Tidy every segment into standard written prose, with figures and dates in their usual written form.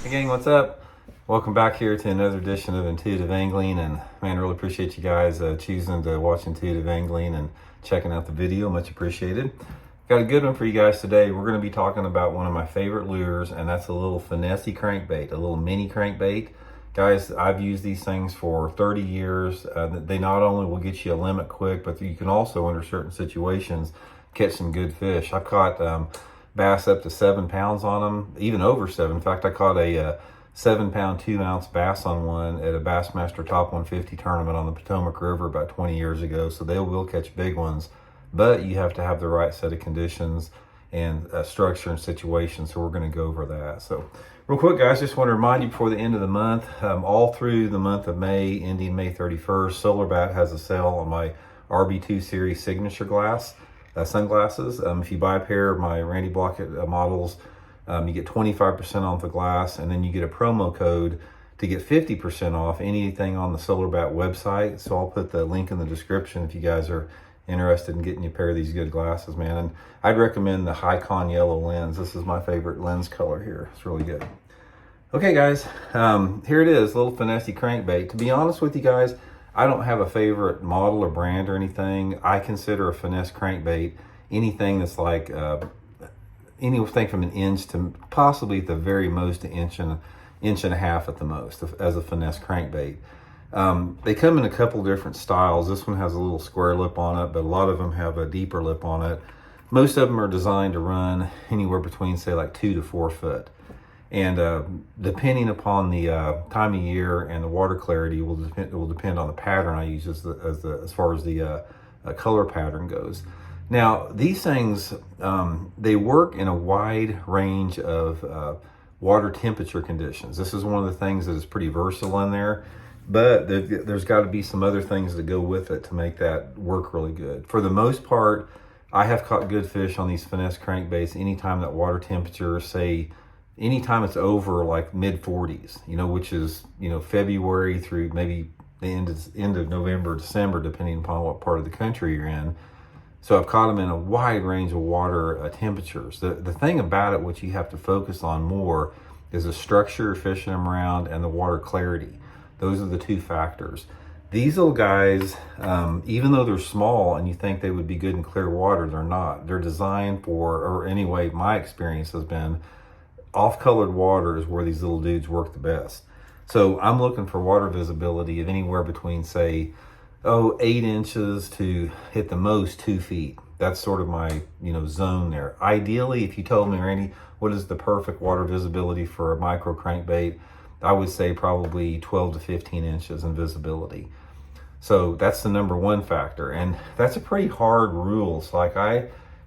Hey gang, what's up? Welcome back here to another edition of Intuitive Angling, and man, really appreciate you guys choosing to watch Intuitive Angling and checking out the video. Much appreciated. Got a good one for you guys today. We're going to be talking about one of my favorite lures, and that's a little finessey crankbait, a little mini crankbait. Guys, I've used these things for 30 years. They not only will get you a limit quick, but you can also, under certain situations, catch some good fish. I've caught bass up to 7 pounds on them, even over 7. In fact, I caught a 7-pound, 2-ounce bass on one at a Bassmaster Top 150 tournament on the Potomac River about 20 years ago. So they will catch big ones, but you have to have the right set of conditions and structure and situation. So we're going to go over that. So real quick, guys, just want to remind you before the end of the month, all through the month of May, ending May 31st, Solar Bat has a sale on my RB2 series signature glass sunglasses. If you buy a pair of my Randy Blockett models, you get 25% off the glass, and then you get a promo code to get 50% off anything on the Solar Bat website. So I'll put the link in the description if you guys are interested in getting you a pair of these good glasses, man. And I'd recommend the Hycon yellow lens. This is my favorite lens color here. It's really good. Okay, guys, here it is, little finessey crankbait. To be honest with you guys, I don't have a favorite model or brand or anything. I consider a finesse crankbait anything that's like anything from an inch to possibly at the very most an inch and a half at the most as a finesse crankbait. They come in a couple different styles. This one has a little square lip on it, but a lot of them have a deeper lip on it. Most of them are designed to run anywhere between, say, like 2 to 4 foot. And depending upon the time of year and the water clarity will depend on the pattern I use as far as the color pattern goes. Now, these things, they work in a wide range of water temperature conditions. This is one of the things that is pretty versatile in there, but there's got to be some other things that go with it to make that work really good. For the most part, I have caught good fish on these finesse crankbaits anytime that water temperature, say, anytime it's over like mid 40s, which is, February through maybe the end of November, December, depending upon what part of the country you're in. So I've caught them in a wide range of water temperatures. The thing about it, what you have to focus on more, is the structure you're fishing them around and the water clarity. Those are the two factors. These little guys, even though they're small and you think they would be good in clear water, they're not. They're designed for, or anyway, my experience has been, off-colored water is where these little dudes work the best. So I'm looking for water visibility of anywhere between, say, 8 inches to hit the most 2 feet. That's sort of my zone there. Ideally, if you told me, Randy, what is the perfect water visibility for a micro crankbait, I would say probably 12 to 15 inches in visibility. So that's the number one factor, and that's a pretty hard rule. So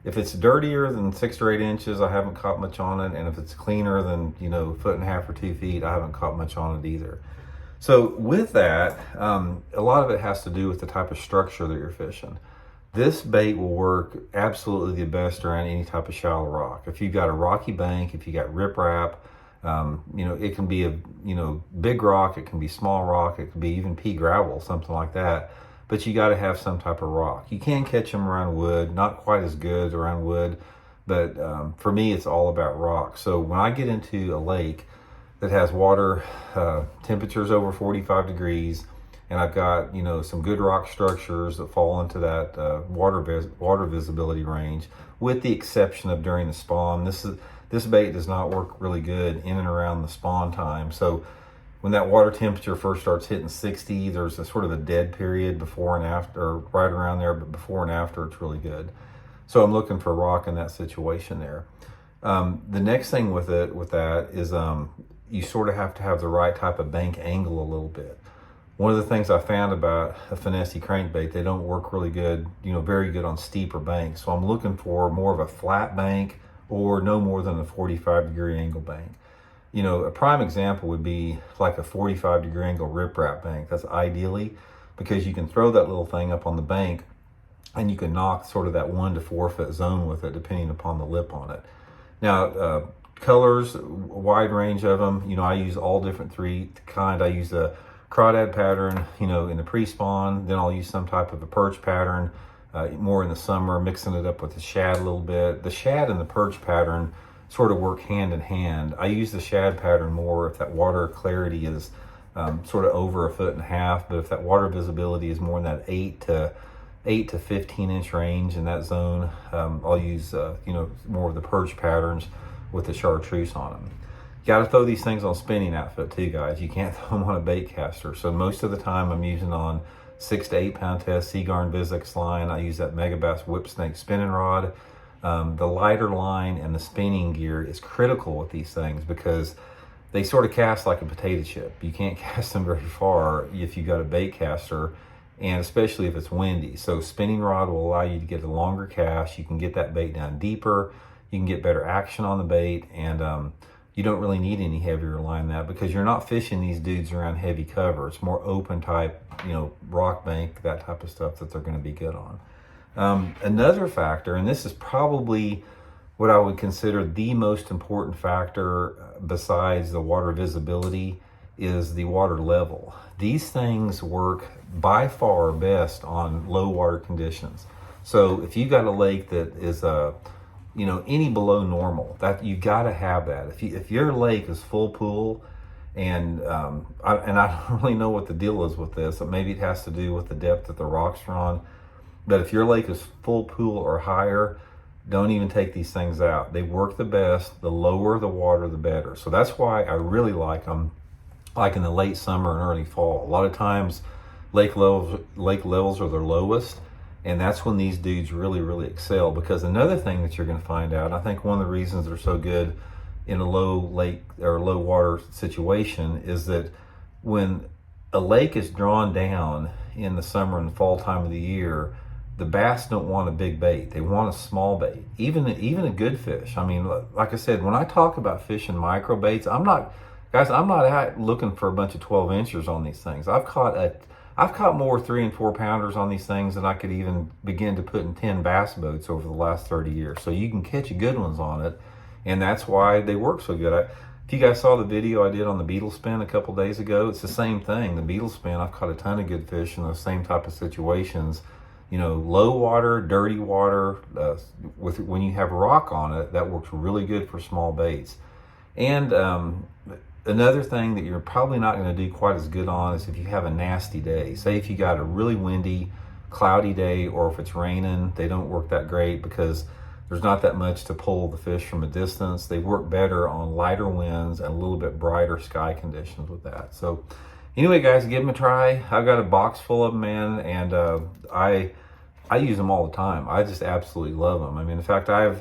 if it's dirtier than 6 or 8 inches, I haven't caught much on it. And if it's cleaner than, 1.5 feet or 2 feet, I haven't caught much on it either. So with that, a lot of it has to do with the type of structure that you're fishing. This bait will work absolutely the best around any type of shallow rock. If you've got a rocky bank, if you got riprap, it can be a, big rock, it can be small rock, it can be even pea gravel, something like that. But you got to have some type of rock. You can catch them around wood, not quite as good around wood, but for me, it's all about rock. So when I get into a lake that has water temperatures over 45 degrees, and I've got, some good rock structures that fall into that water visibility range, with the exception of during the spawn. This bait does not work really good in and around the spawn time. So when that water temperature first starts hitting 60, there's a sort of a dead period before and after, or right around there, but before and after it's really good. So I'm looking for rock in that situation there. The next thing with that is you sort of have to have the right type of bank angle a little bit. One of the things I found about a finessey crankbait, they don't work really good, very good on steeper banks. So I'm looking for more of a flat bank or no more than a 45-degree angle bank. A prime example would be like a 45-degree angle riprap bank. That's ideally because you can throw that little thing up on the bank and you can knock sort of that 1 to 4 foot zone with it, depending upon the lip on it. Now, colors, a wide range of them. I use all different three kind. I use the crawdad pattern, in the pre-spawn. Then I'll use some type of a perch pattern, more in the summer, mixing it up with the shad a little bit. The shad and the perch pattern sort of work hand in hand. I use the shad pattern more if that water clarity is sort of over 1.5 feet, but if that water visibility is more in that 8 to 15 inch range in that zone, I'll use more of the perch patterns with the chartreuse on them. You got to throw these things on spinning outfit too, guys. You can't throw them on a bait caster. So most of the time I'm using on 6 to 8 pound test Seagarn Vizix line. I use that Megabass Whip Snake spinning rod. The lighter line and the spinning gear is critical with these things because they sort of cast like a potato chip. You can't cast them very far if you got a bait caster, and especially if it's windy. So spinning rod will allow you to get a longer cast. You can get that bait down deeper. You can get better action on the bait, and you don't really need any heavier line than that because you're not fishing these dudes around heavy cover. It's more open type, rock bank, that type of stuff that they're going to be good on. Another factor, and this is probably what I would consider the most important factor besides the water visibility, is the water level. These things work by far best on low water conditions. So if you got a lake that is any below normal, that you got to have that. If your lake is full pool, and I don't really know what the deal is with this, maybe it has to do with the depth that the rocks are on, but if your lake is full pool or higher, don't even take these things out. They work the best. The lower the water, the better. So that's why I really like them, like in the late summer and early fall. A lot of times lake levels are their lowest, and that's when these dudes really, really excel. Because another thing that you're going to find out, I think one of the reasons they're so good in a low lake or low water situation is that when a lake is drawn down in the summer and fall time of the year, the bass don't want a big bait. They want a small bait, even a good fish. I mean, like I said, when I talk about fishing micro baits, I'm not out looking for a bunch of 12 inchers on these things. I've caught more 3 and 4 pounders on these things than I could even begin to put in 10 bass boats over the last 30 years. So you can catch good ones on it, and that's why they work so good. If you guys saw the video I did on the beetle spin a couple days ago, it's the same thing. The beetle spin, I've caught a ton of good fish in those same type of situations. Low water, dirty water, when you have rock on it, that works really good for small baits. And another thing that you're probably not going to do quite as good on is if you have a nasty day. Say if you got a really windy, cloudy day, or if it's raining, they don't work that great because there's not that much to pull the fish from a distance. They work better on lighter winds and a little bit brighter sky conditions with that. So anyway, guys, give them a try. I've got a box full of them, man, and I use them all the time. I just absolutely love them. I mean, in fact, I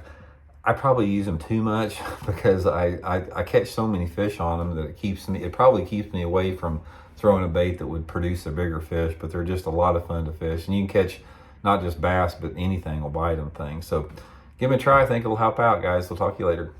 probably use them too much because I catch so many fish on them that it probably keeps me away from throwing a bait that would produce a bigger fish, but they're just a lot of fun to fish. And you can catch not just bass, but anything will bite them things. So give them a try. I think it'll help out, guys. We'll talk to you later.